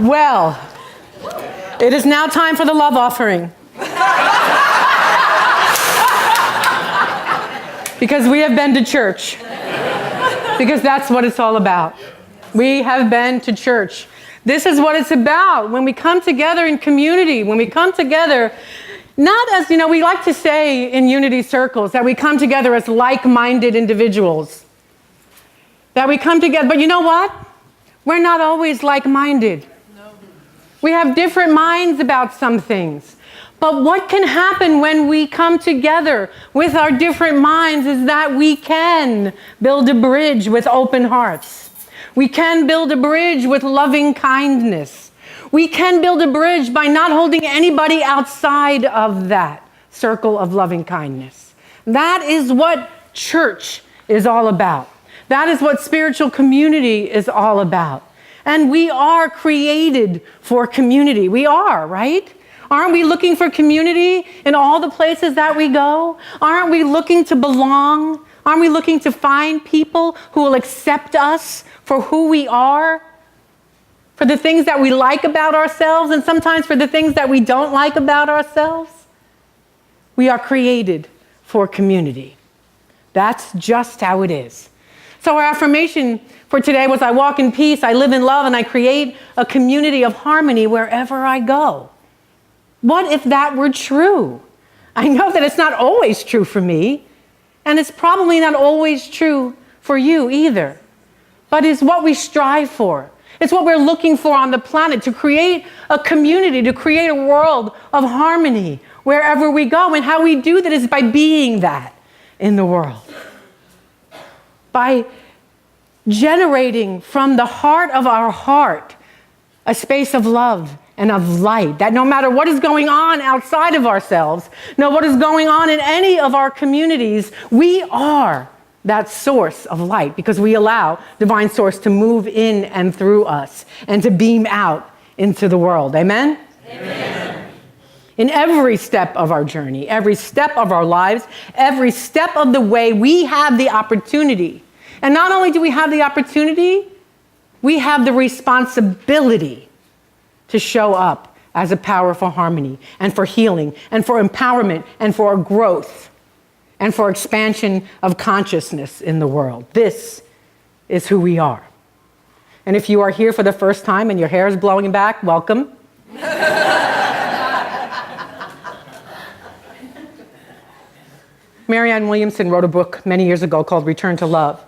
Well, it is now time for the love offering. Because we have been to church. Because that's what it's all about. We have been to church. This is what it's about. When we come together in community, when we come together, not as, we like to say in unity circles, that we come together as like-minded individuals. That we come together, but you know what? We're not always like-minded. No. We have different minds about some things. But what can happen when we come together with our different minds is that we can build a bridge with open hearts. We can build a bridge with loving kindness. We can build a bridge by not holding anybody outside of that circle of loving kindness. That is what church is all about. That is what spiritual community is all about. And we are created for community. We are, right? Aren't we looking for community in all the places that we go? Aren't we looking to belong? Aren't we looking to find people who will accept us for who we are? For the things that we like about ourselves, and sometimes for the things that we don't like about ourselves? We are created for community. That's just how it is. So our affirmation for today was, I walk in peace, I live in love, and I create a community of harmony wherever I go. What if that were true? I know that it's not always true for me, and it's probably not always true for you either. But it's what we strive for. It's what we're looking for on the planet, to create a community, to create a world of harmony wherever we go. And how we do that is by being that in the world. By generating from the heart of our heart a space of love and of light, that no matter what is going on outside of ourselves, no what is going on in any of our communities, we are that source of light, because we allow divine source to move in and through us and to beam out into the world. Amen? Amen. In every step of our journey, every step of our lives, every step of the way, we have the opportunity. And not only do we have the opportunity, we have the responsibility to show up as a power for harmony and for healing and for empowerment and for growth and for expansion of consciousness in the world. This is who we are. And if you are here for the first time and your hair is blowing back, welcome. Marianne Williamson wrote a book many years ago called Return to Love.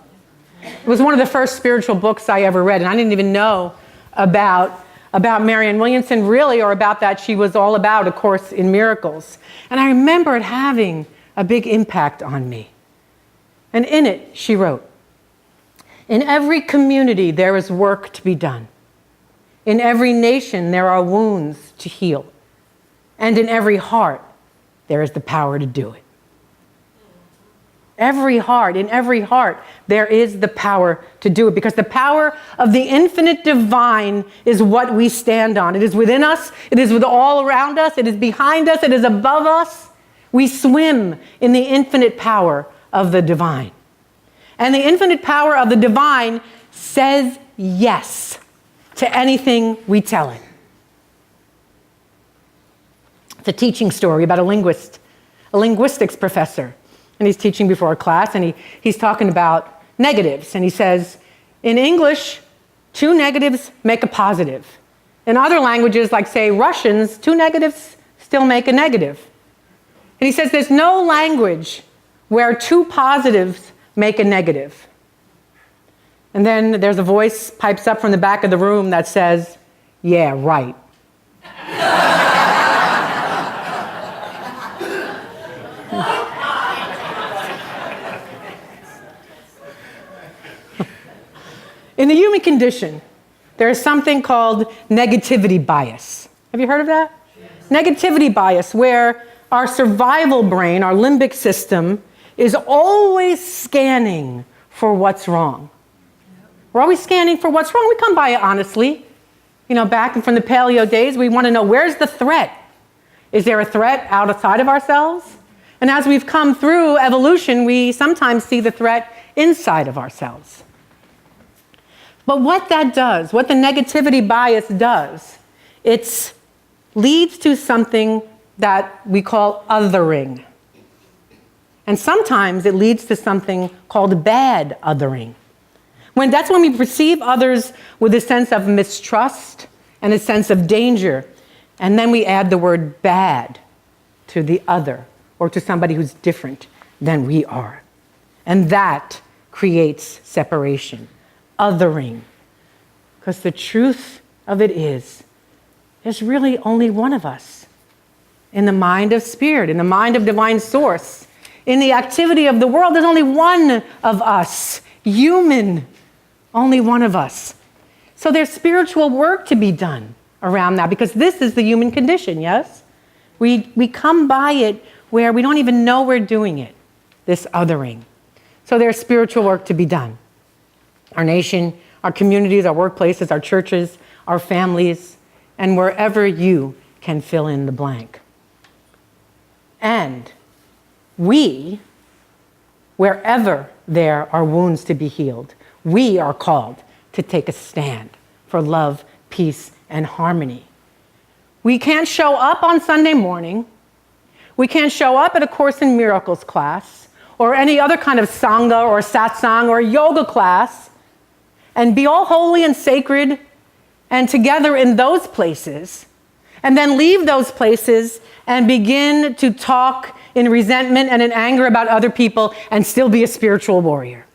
It was one of the first spiritual books I ever read, and I didn't even know about Marianne Williamson really, or about that she was all about A Course in Miracles. And I remember it having a big impact on me. And in it, she wrote, "In every community, there is work to be done. In every nation, there are wounds to heal. And in every heart, there is the power to do it." Every heart, in every heart, there is the power to do it, because the power of the infinite divine is what we stand on. It is within us. It is with all around us. It is behind us. It is above us. We swim in the infinite power of the divine. And the infinite power of the divine says yes to anything we tell it. It's a teaching story about a linguistics professor. And he's teaching before a class, and he's talking about negatives. And he says, in English, 2 negatives make a positive. In other languages, like, say, Russians, 2 negatives still make a negative. And he says there's no language where 2 positives make a negative. And then there's a voice pipes up from the back of the room that says, "Yeah, right." In the human condition, there is something called negativity bias. Have you heard of that? Yes. Negativity bias, where our survival brain, our limbic system, is always scanning for what's wrong. We're always scanning for what's wrong. We come by it honestly. Back from the paleo days, we want to know, where's the threat? Is there a threat outside of ourselves? And as we've come through evolution, we sometimes see the threat inside of ourselves. But what that does, what the negativity bias does, it leads to something that we call othering. And sometimes it leads to something called bad othering. That's when we perceive others with a sense of mistrust and a sense of danger. And then we add the word bad to the other or to somebody who's different than we are. And that creates separation, othering. Because the truth of it is, there's really only one of us in the mind of spirit, in the mind of divine source. In the activity of the world, there's only one of us, human, only one of us. So there's spiritual work to be done around that, because this is the human condition, yes? We come by it where we don't even know we're doing it, this othering. So there's spiritual work to be done. Our nation, our communities, our workplaces, our churches, our families, and wherever you can fill in the blank. And we, wherever there are wounds to be healed, we are called to take a stand for love, peace, and harmony. We can't show up on Sunday morning. We can't show up at a Course in Miracles class or any other kind of sangha or satsang or yoga class and be all holy and sacred and together in those places, and then leave those places and begin to talk in resentment and in anger about other people and still be a spiritual warrior.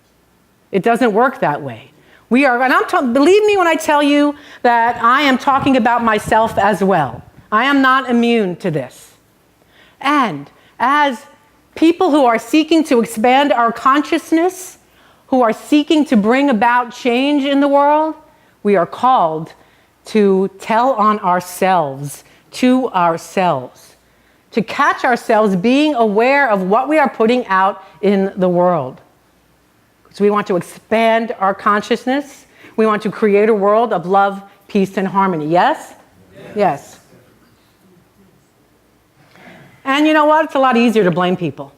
It doesn't work that way. We are, and believe me when I tell you that I am talking about myself as well. I am not immune to this. And as people who are seeking to expand our consciousness, who are seeking to bring about change in the world, we are called to tell on ourselves, to ourselves, to catch ourselves being aware of what we are putting out in the world. So we want to expand our consciousness. We want to create a world of love, peace, and harmony. Yes? Yes. And you know what? It's a lot easier to blame people.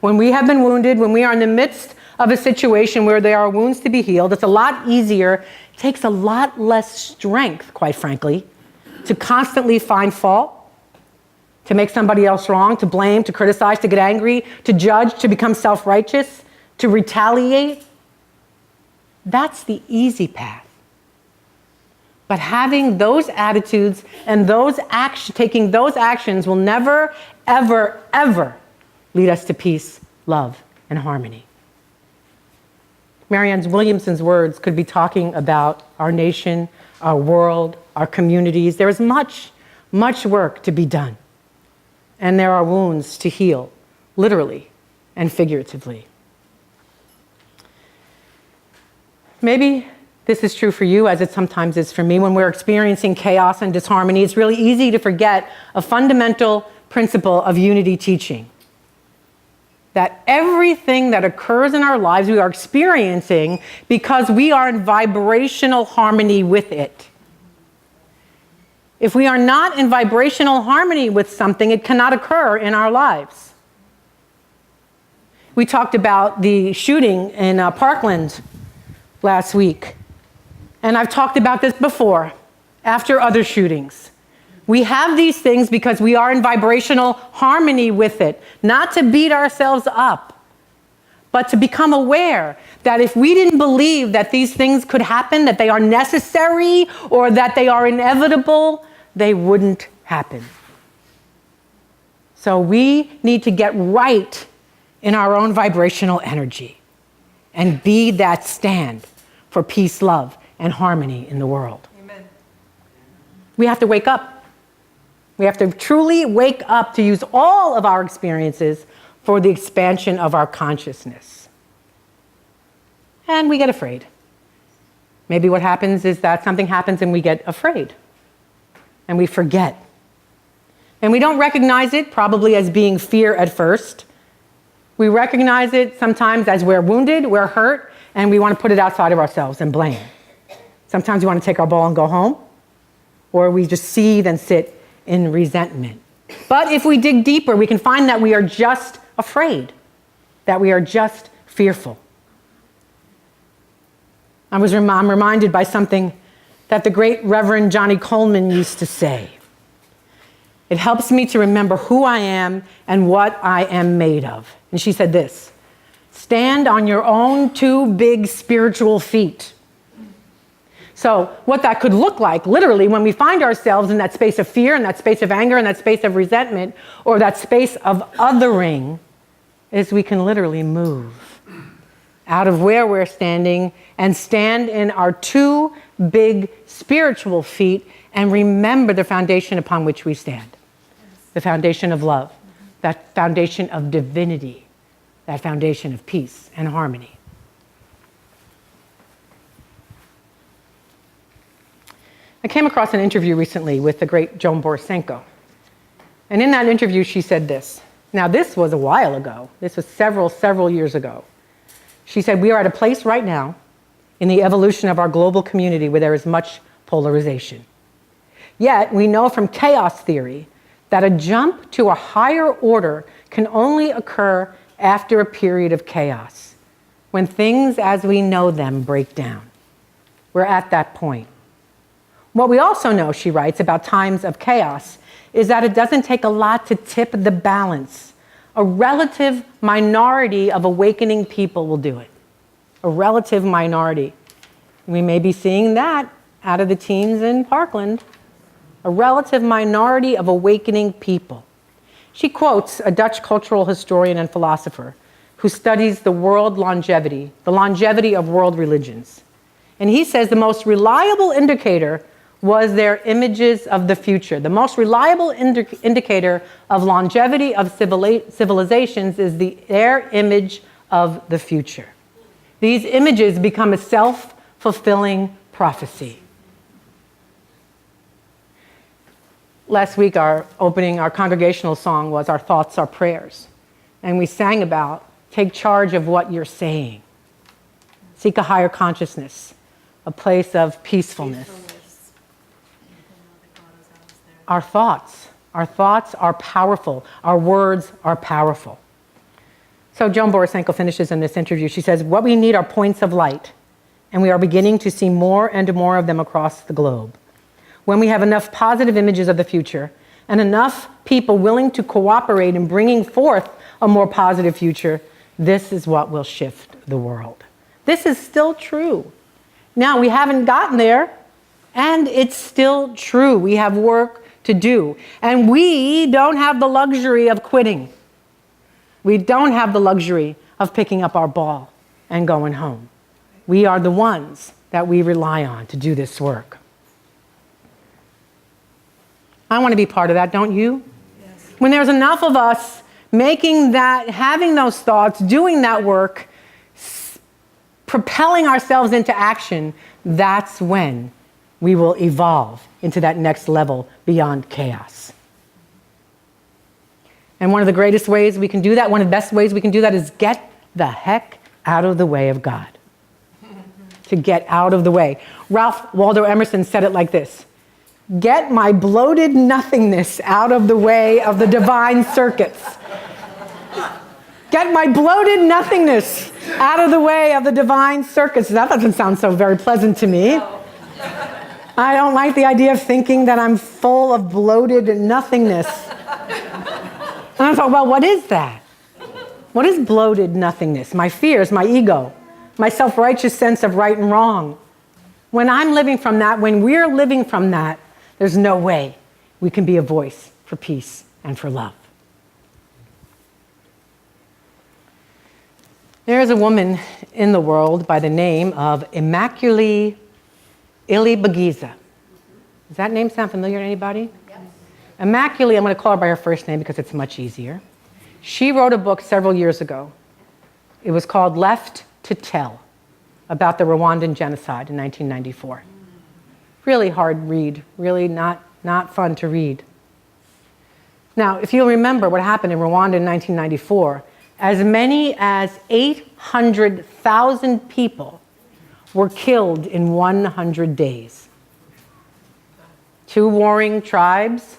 When we have been wounded, when we are in the midst of a situation where there are wounds to be healed, it's a lot easier, it takes a lot less strength, quite frankly, to constantly find fault, to make somebody else wrong, to blame, to criticize, to get angry, to judge, to become self-righteous, to retaliate. That's the easy path. But having those attitudes and taking those actions will never, ever, ever lead us to peace, love, and harmony. Marianne Williamson's words could be talking about our nation, our world, our communities. There is much, much work to be done. And there are wounds to heal, literally and figuratively. Maybe this is true for you as it sometimes is for me. When we're experiencing chaos and disharmony, it's really easy to forget a fundamental principle of unity teaching. That everything that occurs in our lives we are experiencing because we are in vibrational harmony with it. If we are not in vibrational harmony with something, it cannot occur in our lives. We talked about the shooting in Parkland last week. And I've talked about this before, after other shootings. We have these things because we are in vibrational harmony with it, not to beat ourselves up, but to become aware that if we didn't believe that these things could happen, that they are necessary or that they are inevitable, they wouldn't happen. So we need to get right in our own vibrational energy and be that stand for peace, love, and harmony in the world. Amen. We have to wake up. We have to truly wake up to use all of our experiences for the expansion of our consciousness. And we get afraid. Maybe what happens is that something happens and we get afraid. And we forget. And we don't recognize it probably as being fear at first. We recognize it sometimes as we're wounded, we're hurt, and we want to put it outside of ourselves and blame. Sometimes we want to take our ball and go home, or we just seethe and sit in resentment. But if we dig deeper, we can find that we are just afraid, that we are just fearful. I'm reminded by something that the great Reverend Johnny Coleman used to say. It helps me to remember who I am and what I am made of. And she said this: stand on your own two big spiritual feet. So what that could look like, literally, when we find ourselves in that space of fear, in that space of anger, in that space of resentment, or that space of othering, is we can literally move out of where we're standing and stand in our two big spiritual feet and remember the foundation upon which we stand. The foundation of love, that foundation of divinity, that foundation of peace and harmony. I came across an interview recently with the great Joan Borisenko. And in that interview, she said this. Now, this was a while ago. This was several years ago. She said, we are at a place right now in the evolution of our global community where there is much polarization. Yet, we know from chaos theory that a jump to a higher order can only occur after a period of chaos, when things as we know them break down. We're at that point. What we also know, she writes, about times of chaos is that it doesn't take a lot to tip the balance. A relative minority of awakening people will do it. A relative minority. We may be seeing that out of the teens in Parkland. A relative minority of awakening people. She quotes a Dutch cultural historian and philosopher who studies the longevity of world religions. And he says the most reliable indicator was their images of the future. The most reliable indicator of longevity of civilizations is their image of the future. These images become a self-fulfilling prophecy. Last week, our congregational song was Our Thoughts, Our Prayers. And we sang about, take charge of what you're saying. Seek a higher consciousness, a place of peacefulness. Our thoughts are powerful. Our words are powerful. So Joan Borisenko finishes in this interview. She says, what we need are points of light, and we are beginning to see more and more of them across the globe. When we have enough positive images of the future and enough people willing to cooperate in bringing forth a more positive future, this is what will shift the world. This is still true. Now, we haven't gotten there, and it's still true. We have work to do. And we don't have the luxury of quitting. We don't have the luxury of picking up our ball and going home. We are the ones that we rely on to do this work. I want to be part of that, don't you? Yes. When there's enough of us making that, having those thoughts, doing that work, propelling ourselves into action, that's when we will evolve into that next level beyond chaos. And one of the greatest ways we can do that, one of the best ways we can do that is get the heck out of the way of God. To get out of the way. Ralph Waldo Emerson said it like this: get my bloated nothingness out of the way of the divine circuits. Get my bloated nothingness out of the way of the divine circuits. That doesn't sound so very pleasant to me. I don't like the idea of thinking that I'm full of bloated nothingness. And I thought, well, what is that? What is bloated nothingness? My fears, my ego, my self-righteous sense of right and wrong. When I'm living from that, when we're living from that, there's no way we can be a voice for peace and for love. There is a woman in the world by the name of Immaculée Ilibagiza. Does that name sound familiar to anybody? Yes. Immaculée, I'm going to call her by her first name because it's much easier. She wrote a book several years ago. It was called Left to Tell, about the Rwandan genocide in 1994. Really hard read, really not fun to read. Now, if you'll remember what happened in Rwanda in 1994, as many as 800,000 people were killed in 100 days. 2 warring tribes,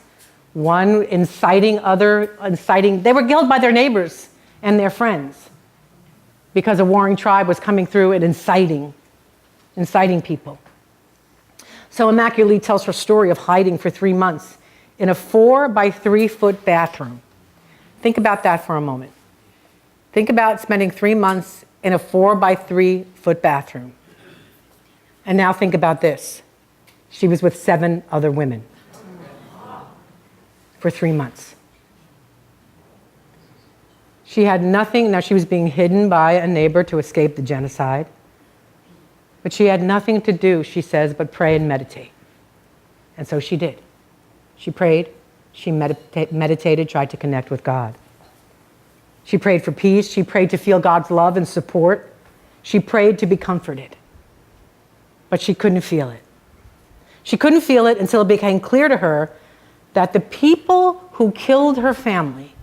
one inciting, they were killed by their neighbors and their friends because a warring tribe was coming through and inciting inciting people. So Immaculée tells her story of hiding for 3 months in a 4 by 3 foot bathroom. Think about that for a moment. Think about spending 3 months in a 4 by 3 foot bathroom. And now think about this. She was with 7 other women for 3 months. She had nothing. Now she was being hidden by a neighbor to escape the genocide. But she had nothing to do, she says, but pray and meditate. And so she did. She prayed, she meditated, tried to connect with God. She prayed for peace. She prayed to feel God's love and support. She prayed to be comforted. But she couldn't feel it. She couldn't feel it until it became clear to her that the people who killed her family,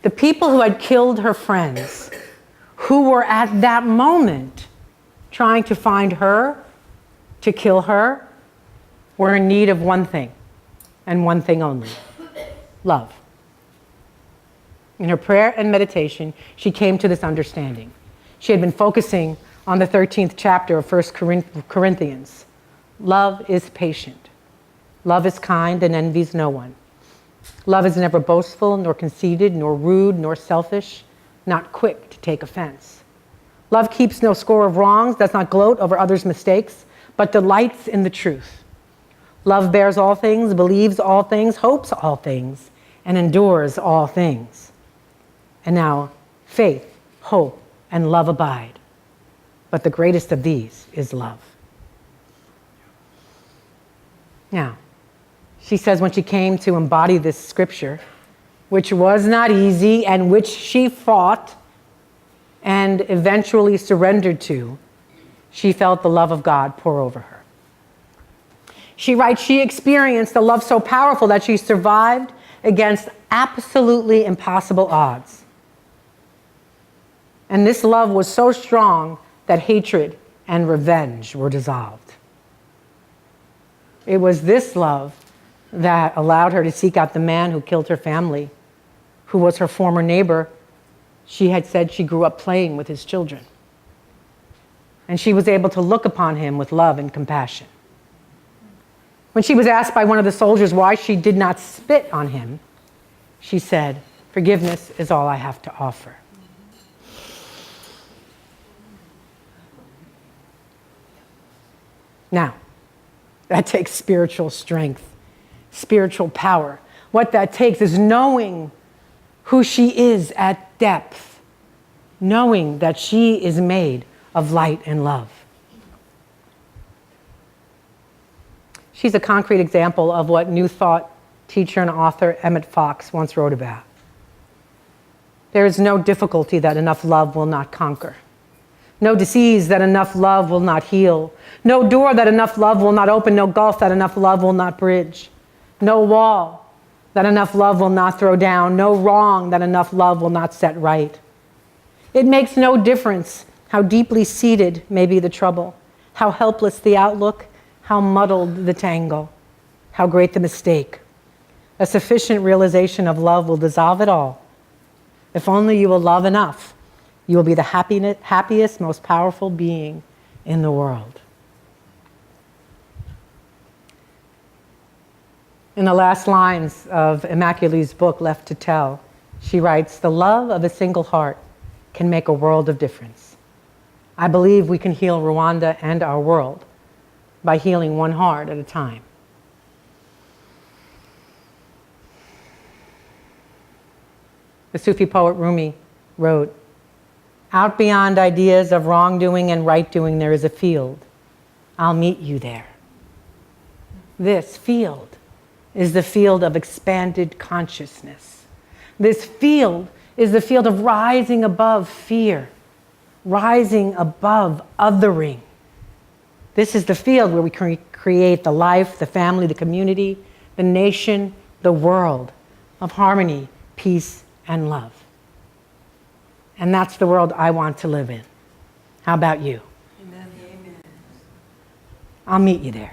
the people who had killed her friends, who were at that moment trying to find her, to kill her, were in need of one thing, and one thing only: love. In her prayer and meditation, she came to this understanding. She had been focusing on the 13th chapter of 1 Corinthians. Love is patient. Love is kind and envies no one. Love is never boastful, nor conceited, nor rude, nor selfish, not quick to take offense. Love keeps no score of wrongs, does not gloat over others' mistakes, but delights in the truth. Love bears all things, believes all things, hopes all things, and endures all things. And now, faith, hope, and love abide. But the greatest of these is love. Now, she says when she came to embody this scripture, which was not easy and which she fought and eventually surrendered to, she felt the love of God pour over her. She writes, she experienced a love so powerful that she survived against absolutely impossible odds. And this love was so strong that hatred and revenge were dissolved. It was this love that allowed her to seek out the man who killed her family, who was her former neighbor. She had said she grew up playing with his children. And she was able to look upon him with love and compassion. When she was asked by one of the soldiers why she did not spit on him, she said, "Forgiveness is all I have to offer." Now, that takes spiritual strength, spiritual power. What that takes is knowing who she is at depth, knowing that she is made of light and love. She's a concrete example of what New Thought teacher and author Emmett Fox once wrote about. There is no difficulty that enough love will not conquer. No disease that enough love will not heal. No door that enough love will not open. No gulf that enough love will not bridge. No wall that enough love will not throw down. No wrong that enough love will not set right. It makes no difference how deeply seated may be the trouble, how helpless the outlook, how muddled the tangle, how great the mistake. A sufficient realization of love will dissolve it all. If only you will love enough, you will be the happiest, most powerful being in the world. In the last lines of Immaculée's book, Left to Tell, she writes, "The love of a single heart can make a world of difference. I believe we can heal Rwanda and our world by healing one heart at a time." The Sufi poet Rumi wrote, "Out beyond ideas of wrongdoing and right-doing, there is a field. I'll meet you there." This field is the field of expanded consciousness. This field is the field of rising above fear, rising above othering. This is the field where we create the life, the family, the community, the nation, the world of harmony, peace, and love. And that's the world I want to live in. How about you? Amen. I'll meet you there.